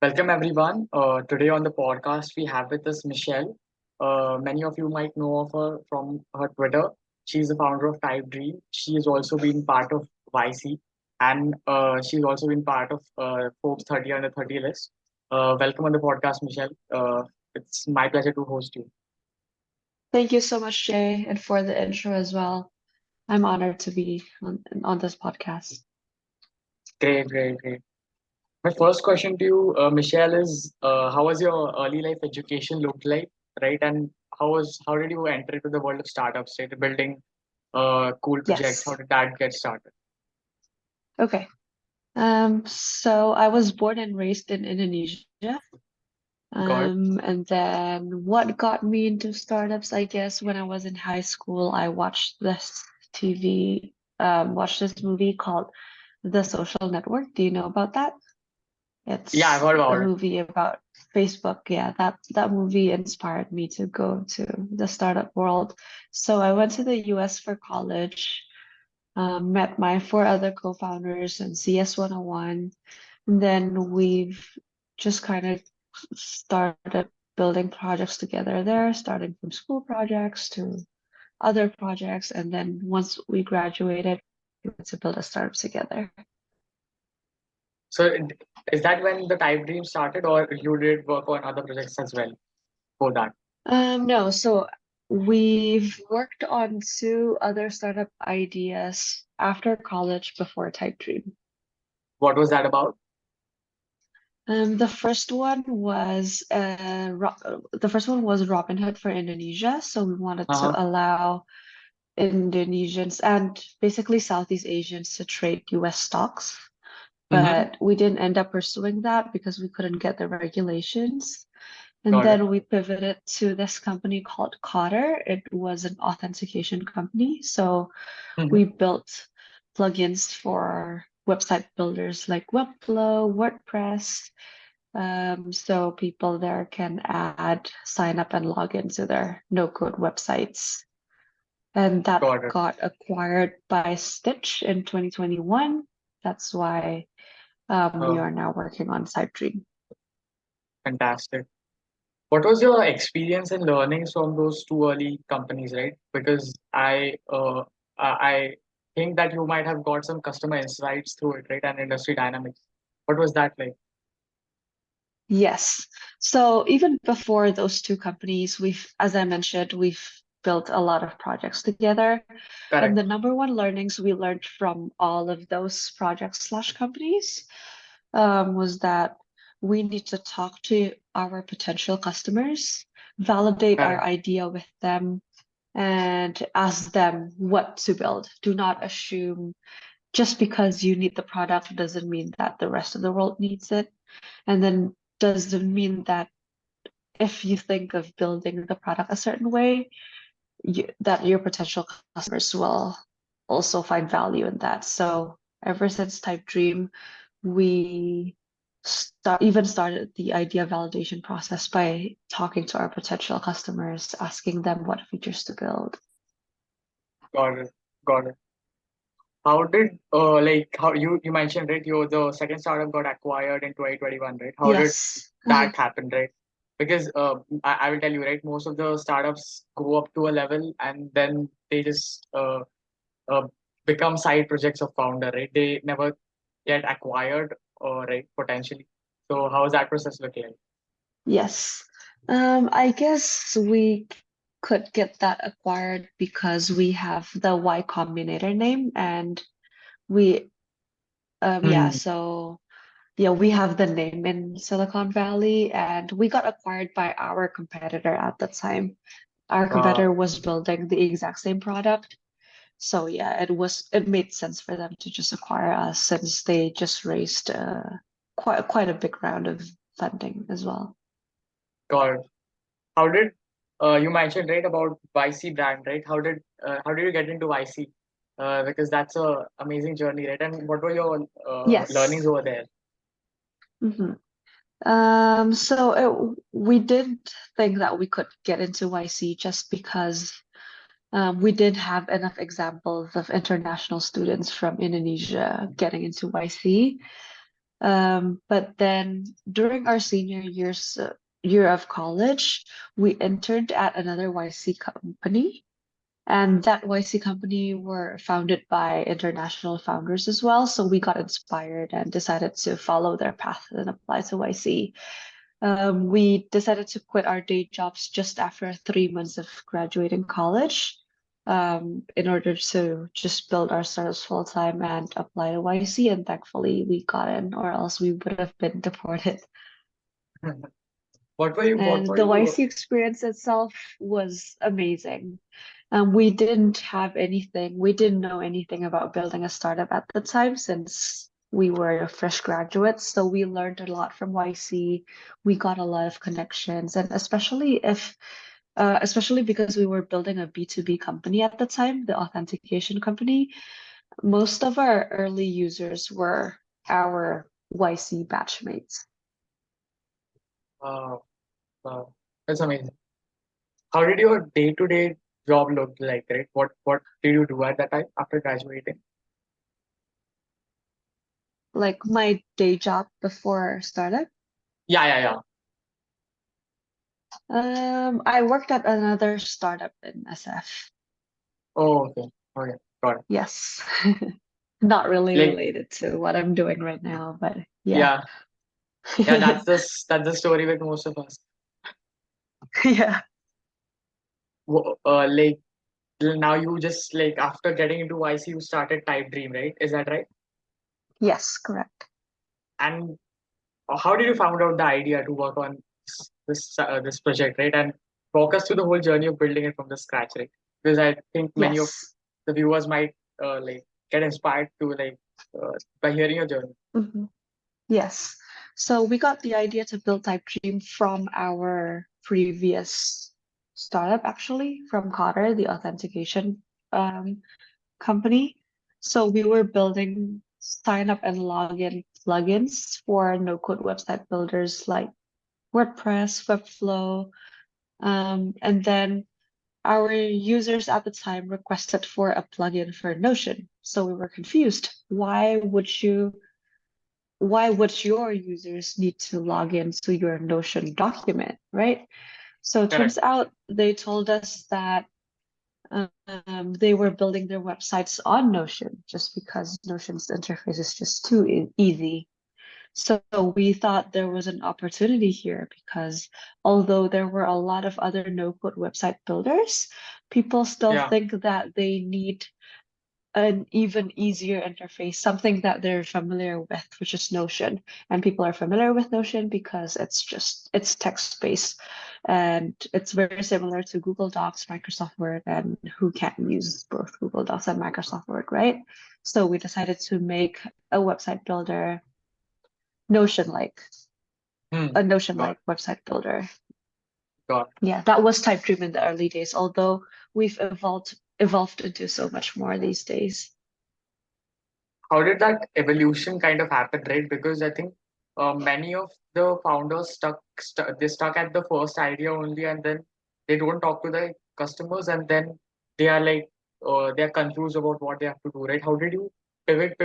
Welcome everyone. Today on the podcast we have with us Michelle. Many of you might know of her from her Twitter. She's the founder of Typedream. She has also been part of YC, and she's also been part of Forbes 30 under 30 list. Welcome on the podcast, Michelle. It's my pleasure to host you. Thank you so much, Jay, and for the intro as well. I'm honored to be on this podcast. Great, great, great. My first question to you, Michelle, is how was your early life education looked like, right? And how did you enter into the world of startups, right? Building cool projects. How Yes. did that get started? Okay. So I was born and raised in Indonesia. Got it. And then what got me into startups, I guess, when I was in high school, I watched this watched this movie called The Social Network. Do you know about that? Yeah, I've It's heard a about it. movie about Facebook. Yeah, that movie inspired me to go to the startup world. So I went to the US for college, met my four other co-founders in CS 101, and then we've just kind of started building projects together there, starting from school projects to other projects, and then once we graduated, we went to build a startup together. So is that when the Type Dream started, or you did work on other projects as well for that? No, so we've worked on two other startup ideas after college before Typedream. What was that about? The first one was Robinhood for Indonesia. So we wanted to Uh-huh. allow Indonesians and basically Southeast Asians to trade US stocks. Mm-hmm. But we didn't end up pursuing that because we couldn't get the regulations. And Got it. then we pivoted to this company called Cotter. It was an authentication company. So Mm-hmm. we built plugins for website builders like Webflow, WordPress. So people there can sign up and log into their no-code websites. And that Got it. got acquired by Stitch in 2021. That's why we Uh, are now working on Typedream. Fantastic. What was your experience and learnings from those two early companies, right? Because I think that you might have got some customer insights through it, right? And industry dynamics. What was that like? Yes. So even before those two companies, as I mentioned, we've built a lot of projects together. And Correct. the number one learnings we learned from all of those projects slash companies was that we need to talk to our potential customers, validate our Correct. idea with them, and ask them what to build. Do not assume just because you need the product doesn't mean that the rest of the world needs it. And then doesn't mean that if you think of building the product a certain way, that your potential customers will also find value in that. So ever since Type Dream, we even started the idea validation process by talking to our potential customers, asking them what features to build. Got it. Got it. How did how you mentioned, right? The second startup got acquired in 2021, right? How did Yes. that happen, right? Because I will tell you, right? Most of the startups go up to a level and then they just uh, become side projects of founder, right? They never get acquired, right? Potentially. So how is that process looking like? Yes. I guess we could get that acquired because we have the Y Combinator name and we yeah, Hmm. so yeah, we have the name in Silicon Valley and we got acquired by our competitor at the time. Our Uh, competitor was building the exact same product. So yeah, it made sense for them to just acquire us since they just raised quite a big round of funding as well. got it. How did you mentioned, right, about YC brand, right? How did you get into YC? Because that's a amazing journey, right? And what were your learnings Yes. over there? hmm we did think that we could get into YC just because we did have enough examples of international students from Indonesia getting into YC. But then during our senior year of college, we interned at another YC company. And that YC company were founded by international founders as well. So we got inspired and decided to follow their path and apply to YC. We decided to quit our day jobs just after 3 months of graduating college, in order to just build our startups full time and apply to YC. And thankfully, we got in, or else we would have been deported. What And were the you? YC experience itself was amazing. We didn't have anything, we didn't know anything about building a startup at the time since we were fresh graduates. So we learned a lot from YC. We got a lot of connections, and especially because we were building a B2B company at the time, the authentication company, most of our early users were our YC batchmates. Uh, uh, that's amazing. How did your day-to-day job look like, right? What did you do at that time after graduating? Like my day job before startup. Yeah. I worked at another startup in SF. Oh, okay. Okay, got it. Yes. Not really Like, related to what I'm doing right now, but yeah. yeah, yeah. That's the story with most of us. Yeah. Like now you just like after getting into YC, you started Typedream, right? Is that right? Yes, correct. And how did you found out the idea to work on this project, right? And walk us through the whole journey of building it from the scratch, right? Because I think many of Yes. the viewers might like get inspired to by hearing your journey. hmm Yes. So we got the idea to build Typedream from our previous startup, actually, from Cotter, the authentication um, company. So we were building sign up and login plugins for no-code website builders like WordPress, Webflow, and then our users at the time requested for a plugin for Notion. So we were confused. Why would your users need to log into your Notion document, right? So it Correct. turns out they told us that they were building their websites on Notion just because Notion's interface is just too easy. So we thought there was an opportunity here because although there were a lot of other no-code website builders, people still Yeah. think that they need an even easier interface, something that they're familiar with, which is Notion. And people are familiar with Notion because it's text-based and it's very similar to Google Docs, Microsoft Word, and who can't use both Google Docs and Microsoft Word, right? So we decided to make a website builder Notion-like, Hmm. a Got Notion-like website builder. got. Yeah, that was Typedream in the early days, although we've evolved into so much more these days. How did that evolution kind of happen, right? Because I think many of the founders they stuck at the first idea only, and then they don't talk to the customers, and then they are like they're confused about what they have to do, right? How did you pivot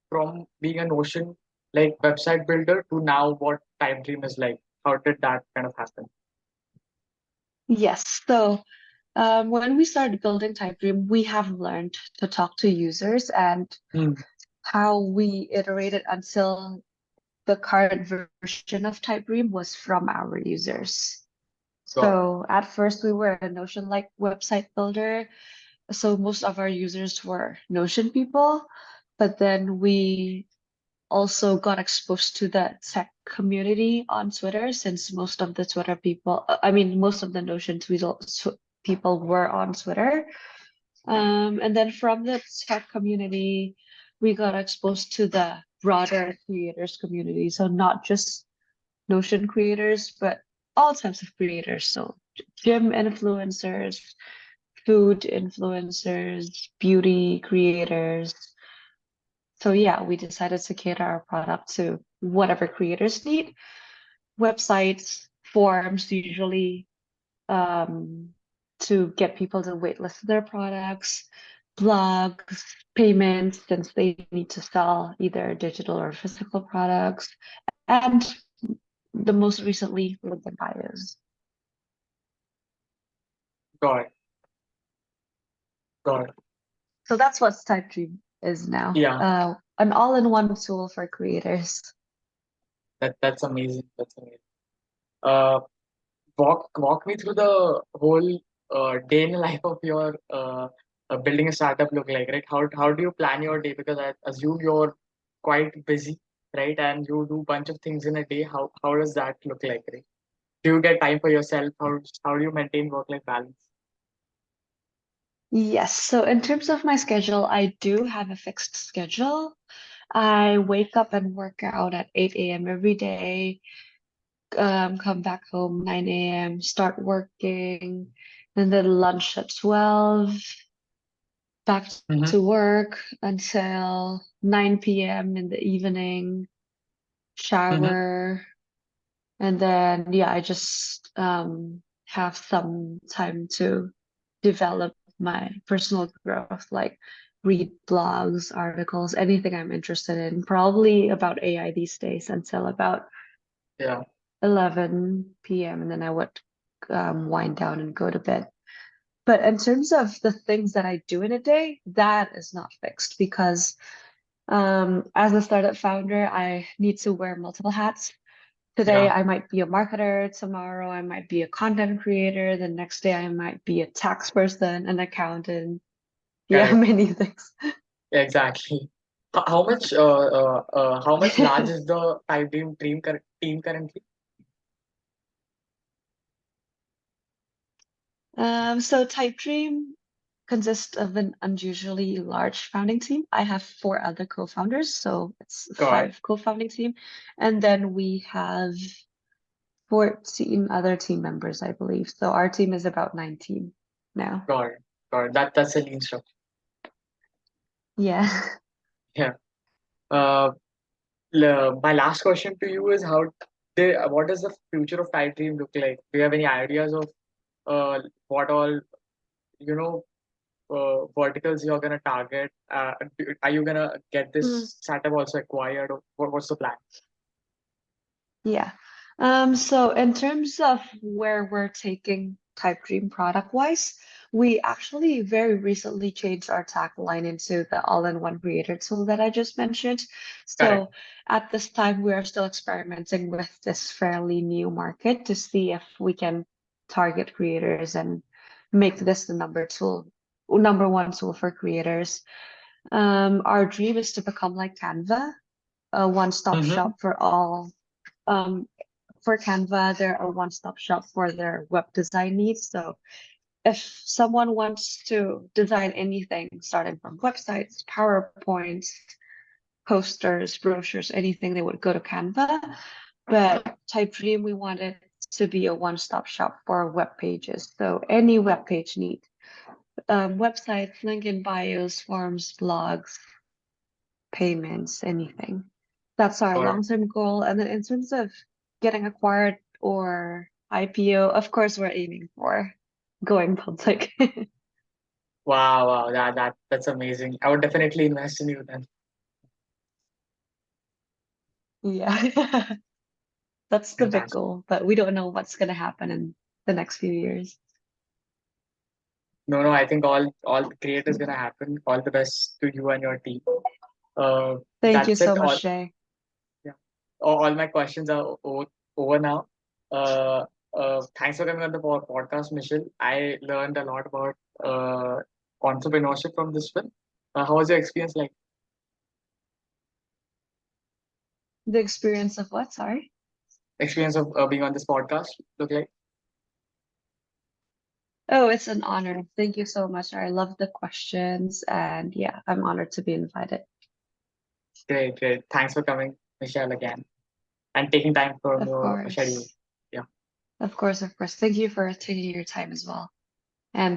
from being a Notion like website builder to now what Typedream is like? How did that kind of happen? Yes, so when we started building Typedream, we have learned to talk to users, and Hmm. how we iterated until the current version of Typedream was from our users. Got. So at first we were a Notion-like website builder. So most of our users were Notion people, but then we also got exposed to the tech community on Twitter since most of the Twitter people, I mean, most of the Notion people were on Twitter. And then from the tech community, we got exposed to the broader creators community. So not just Notion creators, but all types of creators. So gym influencers, food influencers, beauty creators. So yeah, we decided to cater our product to whatever creators need. Websites, forums, usually um, to get people to waitlist their products, blogs, payments, since they need to sell either digital or physical products, and the most recently LinkedIn bios. Got it. Got it. So that's what Typedream is now. Yeah, An all-in-one tool for creators. that's amazing. That's amazing. Uh, walk me through the whole day in the life of your building a startup look like, right? How do you plan your day? Because I assume you're quite busy, right? And you do bunch of things in a day. How does that look like, right? Do you get time for yourself? How do you maintain work-life balance? Yes, so in terms of my schedule, I do have a fixed schedule. I wake up and work out at 8 a.m. every day, come back home 9 a.m., start working, and then lunch at 12, back Mm-hmm. to work until 9 p.m. in the evening, Mm-hmm. shower, and then yeah, I just have some time to develop my personal growth, like read blogs, articles, anything I'm interested in, probably about AI these days until about Yeah. 11 p.m. and then I would wind down and go to bed. But in terms of the things that I do in a day, that is not fixed because as a startup founder, I need to wear multiple hats. Today, Yeah. I might be a marketer. Tomorrow, I might be a content creator. The next day, I might be a tax person, an accountant. Yeah, Correct. many things. Exactly. How much large is the team currently? So Typedream consists of an unusually large founding team. I have four other co-founders, so it's a Got it. five co-founding team. And then we have 14 other team members, I believe. So our team is about 19 now. Got it. Got it. That's a lean structure. Yeah. Yeah. Uh, my last question to you is what does the future of Type Dream look like? Do you have any ideas of what all you know verticals you're gonna target? Are you gonna get Mm, this startup also acquired, or what's the plan? yeah. So in terms of where we're taking Typedream product-wise, we actually very recently changed our tagline into the all-in-one creator tool that I just mentioned. Correct. So at this time, we are still experimenting with this fairly new market to see if we can target creators and make this the number one tool for creators. Our dream is to become like Canva, a one-stop Mm-hmm. shop for all. For Canva, they're a one-stop shop for their web design needs. So if someone wants to design anything, starting from websites, PowerPoints, posters, brochures, anything, they would go to Canva. But Typedream, we wanted to be a one-stop shop for web pages. So any web page need, websites, link in bios, forms, blogs, payments, anything. That's our Got it. long-term goal. And then in terms of getting acquired or IPO, of course, we're aiming for going public. Wow, wow, that's amazing. I would definitely invest in you then. Yeah, that's the big Fantastic. goal, but we don't know what's going to happen in the next few years. No, no, I think all great is gonna happen. All the best to you and your team. Uh, Thank you that's so it. much, Jay. Yeah, all my questions are over now. Uh, Thanks for coming on the podcast, Michelle. I learned a lot about uh, entrepreneurship from this film. How was your experience like? The experience of what? Sorry. Experience of being on this podcast look like? Oh, it's an honor. Thank you so much. I love the questions, and yeah, I'm honored to be invited. Great, great. Thanks for coming, Michelle, again, and taking time from Of your schedule. course. Yeah. Of course, of course. Thank you for taking your time as well. And